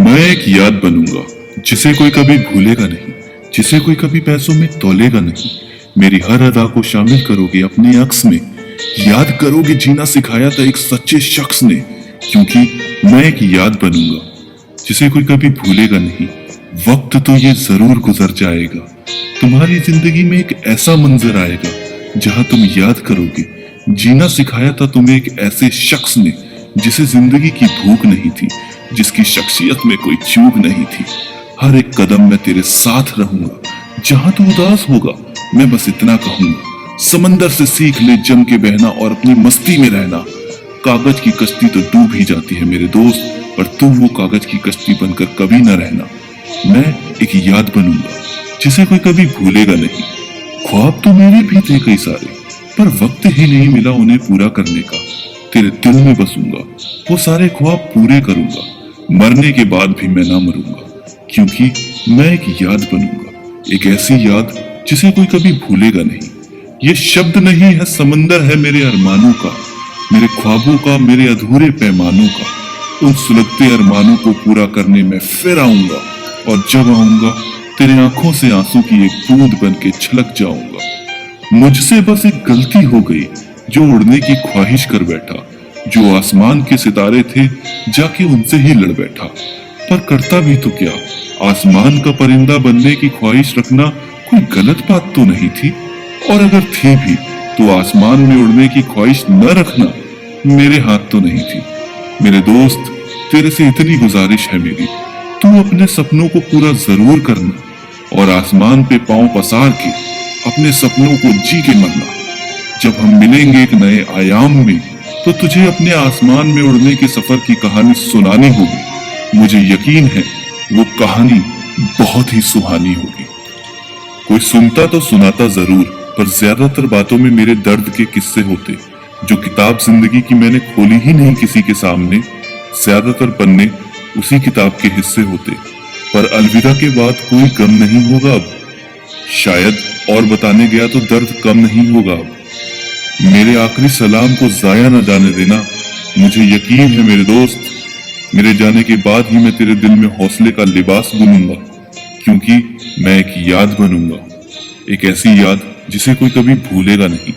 मैं एक याद बनूंगा जिसे कोई कभी भूलेगा नहीं, जिसे कोई कभी पैसों में तौलेगा नहीं। मेरी हर अदा को शामिल करोगे अपने अक्स में, याद करोगे जीना सिखाया था एक सच्चे शख्स ने। क्योंकि मैं एक याद बनूंगा जिसे कोई कभी भूलेगा नहीं। वक्त तो ये जरूर गुजर जाएगा, तुम्हारी जिंदगी में एक ऐसा मंजर आएगा जहां तुम याद करोगे जीना सिखाया था तुम्हें एक ऐसे शख्स ने, जिसे जिंदगी की भूख नहीं थी, जिसकी शख्सियत में कोई चूक नहीं थी। हर एक कदम में तेरे साथ रहूंगा, जहां तू उदास होगा मैं बस इतना कहूंगा, समंदर से सीख ले जम के बहना और अपनी मस्ती में रहना। कागज की कश्ती तो डूब ही जाती है मेरे दोस्त, पर तू वो कागज की कश्ती बनकर कभी न रहना। मैं एक याद बनूंगा जिसे कोई कभी भूलेगा नहीं। ख्वाब तो मेरे भी थे कई सारे, पर वक्त ही नहीं मिला उन्हें पूरा करने का। तेरे दिल में बसूंगा, वो सारे ख्वाब पूरे करूंगा। मरने के बाद भी मैं ना मरूंगा, क्योंकि मैं एक याद बनूंगा, एक ऐसी याद जिसे कोई कभी भूलेगा नहीं। ये शब्द नहीं है, समंदर है मेरे अरमानों का, मेरे ख्वाबों का, मेरे अधूरे पैमानों का। उन सुलगते अरमानों को पूरा करने में फिर आऊंगा, और जब आऊंगा तेरे आंखों से आंसू की एक बूंद बन के छलक जाऊंगा। मुझसे बस एक गलती हो गई, जो उड़ने की ख्वाहिश कर बैठा, जो आसमान के सितारे थे जाके उनसे ही लड़ बैठा। पर करता भी तो क्या, आसमान का परिंदा बनने की ख्वाहिश रखना कोई गलत बात तो नहीं थी, और अगर थी भी तो आसमान में उड़ने की ख्वाहिश न रखना मेरे हाथ तो नहीं थी। मेरे दोस्त, तेरे से इतनी गुजारिश है मेरी, तू अपने सपनों को पूरा जरूर करना, और आसमान पे पांव पसार के अपने सपनों को जी के मरना। जब हम मिलेंगे एक नए आयाम में, तो तुझे अपने आसमान में उड़ने के सफर की कहानी सुनानी होगी। मुझे यकीन है वो कहानी बहुत ही सुहानी होगी। कोई सुनता तो सुनाता जरूर, पर ज्यादातर बातों में मेरे दर्द के किस्से होते, जो किताब जिंदगी की मैंने खोली ही नहीं किसी के सामने। ज्यादातर पन्ने उसी किताब के हिस्से होते, पर अलविदा के बाद कोई गम नहीं होगा अब। शायद और बताने गया तो दर्द कम नहीं होगा अब। मेरे आखिरी सलाम को जाया न जाने देना। मुझे यकीन है मेरे दोस्त, मेरे जाने के बाद ही मैं तेरे दिल में हौसले का लिबास बुनूंगा, क्योंकि मैं एक याद बनूंगा, एक ऐसी याद जिसे कोई कभी भूलेगा नहीं।